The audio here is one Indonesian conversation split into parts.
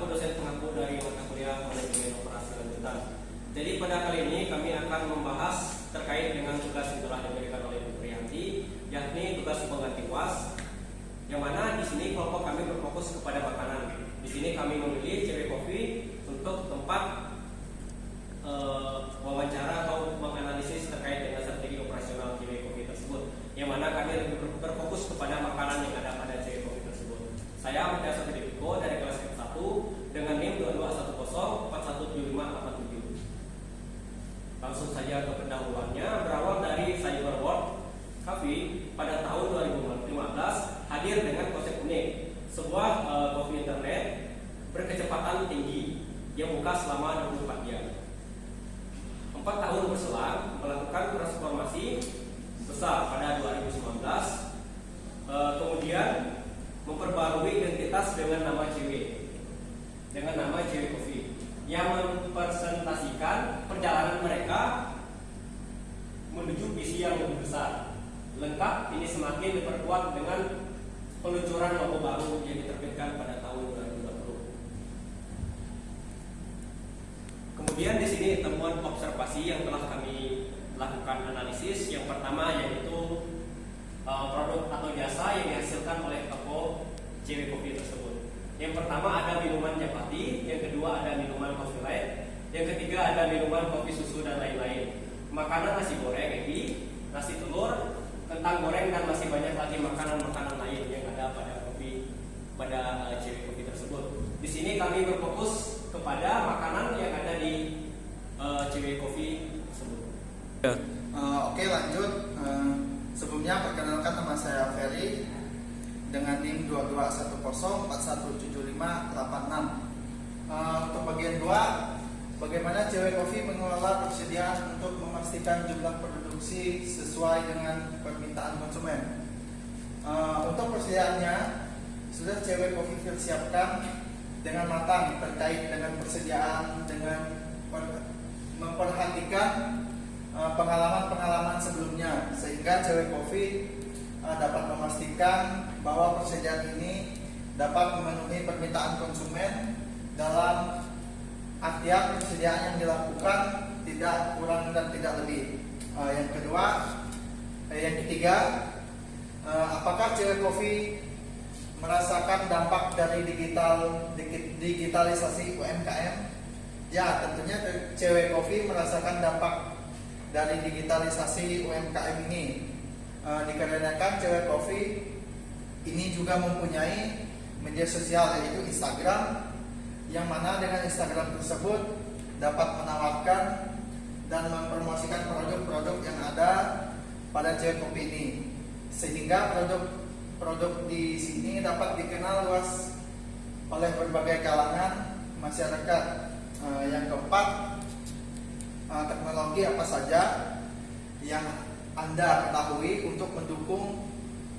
selaku dosen pengampu dari mata kuliah Manajemen Operasi Lanjutan. Jadi pada kali ini kami akan membahas terkait dengan tugas yang telah diberikan oleh Bu Priyanti, yakni tugas pengganti UAS. Yang mana di sini kelompok kami berfokus kepada makanan. Di sini kami memilih CW Coffee untuk tempat wawancara atau menganalisis terkait dengan strategi operasional CW Coffee tersebut. Yang mana kami lebih berfokus kepada makanan yang ada pada CW Coffee tersebut. Saya Mutiara Satridiko dari kelas 1 dengan NIM 2210417587. Langsung saja ke pendahuluannya. Berawal dari Cyberworld Coffee pada tahun 2015 hadir dengan konsep unik, sebuah coffee internet berkecepatan tinggi yang buka selama 24 jam. 4 tahun berselang melakukan transformasi besar pada 2019, kemudian memperbarui identitas dengan nama CW Coffee yang mempresentasikan perjalanan mereka menuju visi yang lebih besar. Lengkap ini semakin diperkuat dengan peluncuran logo baru yang diterbitkan pada tahun 2020. Kemudian di sini temuan observasi yang telah kami lakukan analisis. Yang pertama yaitu produk atau jasa yang dihasilkan oleh toko CW Coffee tersebut. Yang pertama ada minuman Japati, yang kedua ada minuman Coffee Light, yang ketiga ada minuman kopi susu dan lain-lain. Makanan nasi goreng, nasi telur, kentang goreng, dan masih banyak lagi makanan-makanan lain yang ada pada CW Coffee tersebut. Di sini kami berfokus kepada makanan yang ada di CW Coffee tersebut. Oke, lanjut. Sebelumnya perkenalkan, nama saya Ferry dengan NIM 2210417586. Untuk bagian 2, bagaimana CW Coffee mengelola persediaan untuk memastikan jumlah produksi sesuai dengan permintaan konsumen. Untuk persediaannya sudah CW Coffee persiapkan dengan matang terkait dengan persediaan, dengan memperhatikan pengalaman-pengalaman sebelumnya, sehingga CW Coffee dapat memastikan bahwa persediaan ini dapat memenuhi permintaan konsumen dalam artian persediaan yang dilakukan tidak kurang dan tidak lebih. Yang ketiga, apakah CW Coffee merasakan dampak dari digitalisasi UMKM? Ya, tentunya CW Coffee merasakan dampak dari digitalisasi UMKM ini. Dikarenakan CW Coffee ini juga mempunyai media sosial yaitu Instagram, yang mana dengan Instagram tersebut dapat menawarkan dan mempromosikan produk-produk yang ada pada CW Coffee ini, sehingga produk di sini dapat dikenal luas oleh berbagai kalangan masyarakat. Yang keempat, teknologi apa saja yang Anda ketahui untuk mendukung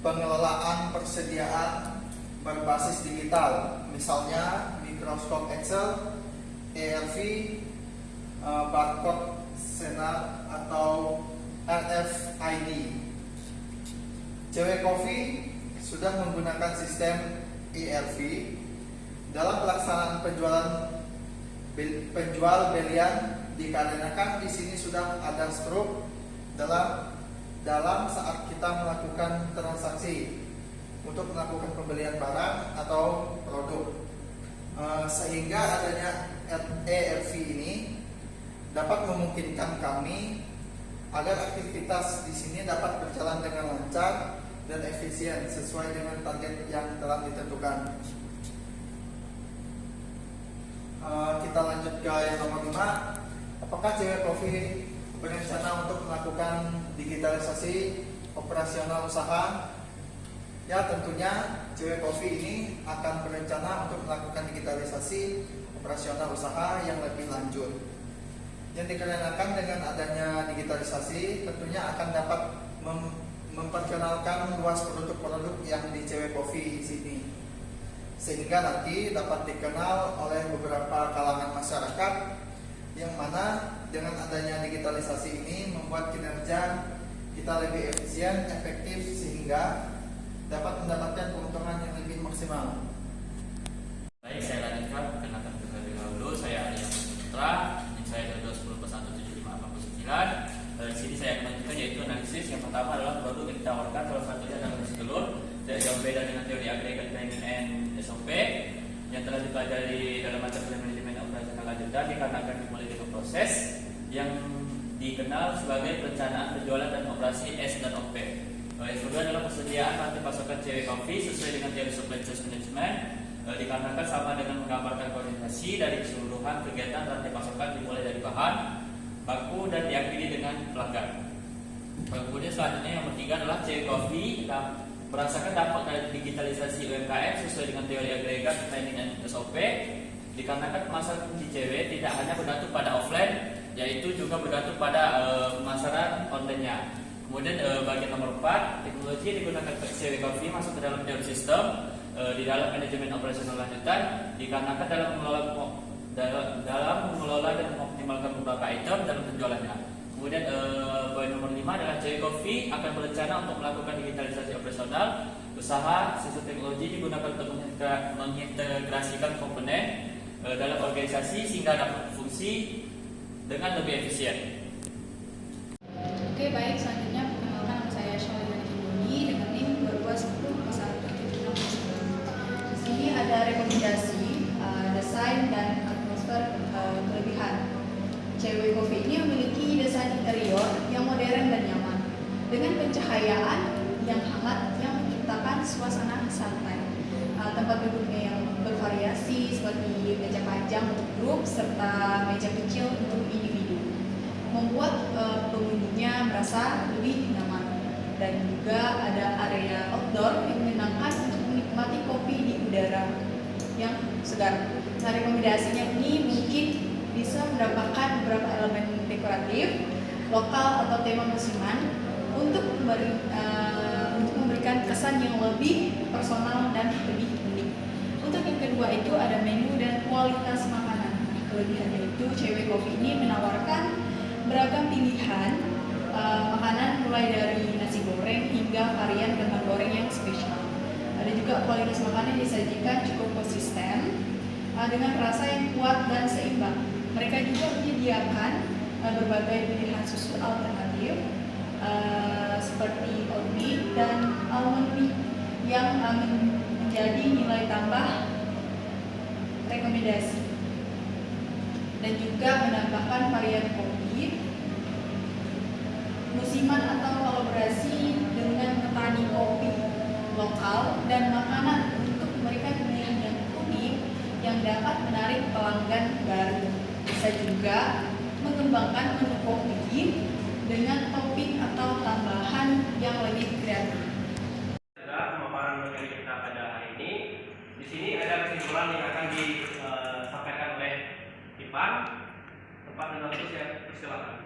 pengelolaan persediaan berbasis digital, misalnya Microsoft Excel, ERP, barcode scanner atau RFID. CW Coffee sudah menggunakan sistem ERP dalam pelaksanaan penjual belian, dikarenakan di sini sudah ada struk dalam saat kita melakukan transaksi untuk melakukan pembelian barang atau produk, sehingga adanya ERP ini dapat memungkinkan kami agar aktivitas di sini dapat berjalan dengan lancar dan efisien sesuai dengan target yang telah ditentukan. Kita lanjut ke yang nomor 5. Apakah CW Coffee berencana untuk melakukan digitalisasi operasional usaha? Ya, tentunya CW Coffee ini akan berencana untuk melakukan digitalisasi operasional usaha yang lebih lanjut. Yang dikarenakan dengan adanya digitalisasi tentunya akan dapat memperkenalkan luas produk-produk yang di CW Coffee di sini, sehingga nanti dapat dikenal oleh beberapa kalangan masyarakat, yang mana dengan adanya digitalisasi ini membuat kinerja kita lebih efisien, efektif, sehingga dapat mendapatkan keuntungan yang lebih maksimal. Baik, saya lanjutkan. Yang pertama adalah produk yang ditawarkan, salah satunya adalah nasi telur. Tidak jauh beda dengan teori agregat planning and SOP yang telah dipelajari dalam mata kuliah manajemen operasional lanjutan, dikarenakan dimulai dari proses yang dikenal sebagai perencanaan penjualan dan operasi S dan OP. Yang kedua adalah persediaan rantai pasokan CW Coffee sesuai dengan teori supply chain management, dikarenakan sama dengan menggambarkan koordinasi dari keseluruhan kegiatan rantai pasokan dimulai dari bahan baku dan diakhiri dengan pelanggan. Kemudian selanjutnya yang ketiga adalah CW Coffee merasakan dampak dari digitalisasi UMKM sesuai dengan teori agregat planning and SOP, dikarenakan pemasaran kunci CW tidak hanya bergantung pada offline, yaitu juga bergantung pada pemasaran online-nya. Kemudian bagian nomor 4, teknologi yang digunakan CW Coffee masuk ke dalam teori sistem di dalam manajemen operasional lanjutan, dikarenakan dalam mengelola dan mengoptimalkan beberapa item dalam penjualannya. Kemudian poin nomor 5 adalah CW Coffee akan berencana untuk melakukan digitalisasi operasional usaha. Sistem teknologi digunakan untuk mengintegrasikan komponen dalam organisasi sehingga dapat berfungsi dengan lebih efisien. Oke, baik, selanjutnya perkenalkan nama saya Syahrini Kimuni dengan NIM 2210 Di sini ada rekomendasi, desain dan atmosfer kelebihan. CW Coffee ini memiliki desain interior yang modern dan nyaman dengan pencahayaan yang hangat yang menciptakan suasana santai. Tempat duduknya yang bervariasi seperti meja panjang untuk grup serta meja kecil untuk individu, membuat pengunjungnya merasa lebih nyaman. Dan juga ada area outdoor yang menyenangkan untuk menikmati kopi di udara yang segar. Nah, rekomendasinya ini mungkin bisa mendapatkan beberapa elemen dekoratif lokal atau tema musiman untuk memberikan kesan yang lebih personal dan lebih unik. Untuk yang kedua itu ada menu dan kualitas makanan. Kelebihannya itu CW Coffee ini menawarkan beragam pilihan makanan mulai dari nasi goreng hingga varian kentang goreng yang spesial. Ada juga kualitas makanan yang disajikan cukup konsisten dengan rasa yang kuat dan seimbang. Mereka juga menyediakan berbagai pilihan susu alternatif seperti oat milk dan almond milk yang menjadi nilai tambah rekomendasi, dan juga menambahkan varian kopi musiman atau kolaborasi dengan petani kopi lokal dan makanan untuk memberikan pilihan yang unik yang dapat menarik pelanggan baru. Bisa juga mengembangkan menu kopi dengan topping atau tambahan yang lebih kreatif. Sudah pemaparan materi kita pada hari ini. Di sini ada kesimpulan yang akan disampaikan oleh Ipan. Tempat dan waktu saya persilakan.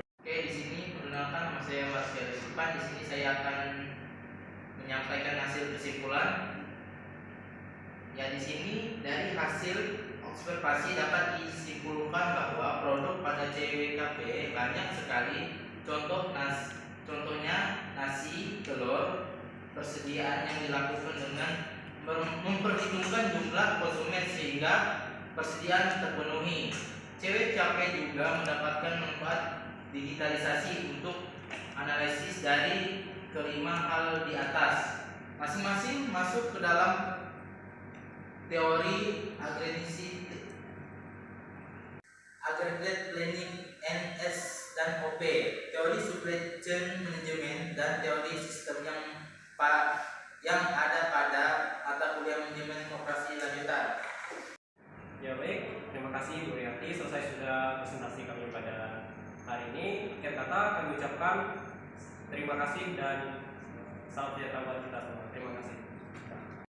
Oke, di sini perkenalkan nama saya Marcel Ipan. Di sini saya akan menyampaikan hasil kesimpulan. Ya, di sini dari hasil observasi dapat disimpulkan bahwa produk pada CWKP banyak sekali contohnya nasi, telur, persediaan yang dilakukan dengan memperhitungkan jumlah konsumen sehingga persediaan terpenuhi. CWKP juga mendapatkan manfaat digitalisasi untuk analisis dari kelima hal di atas. Masing-masing masuk ke dalam teori aggregate planning NS dan OP, teori supply chain management, dan teori sistem yang ada pada mata kuliah manajemen operasi lanjutan. Ya baik, terima kasih Bu Riyati. Selesai sudah presentasi kami pada hari ini. Akhir kata kami ucapkan terima kasih dan salam sejahtera buat kita semua. Terima kasih.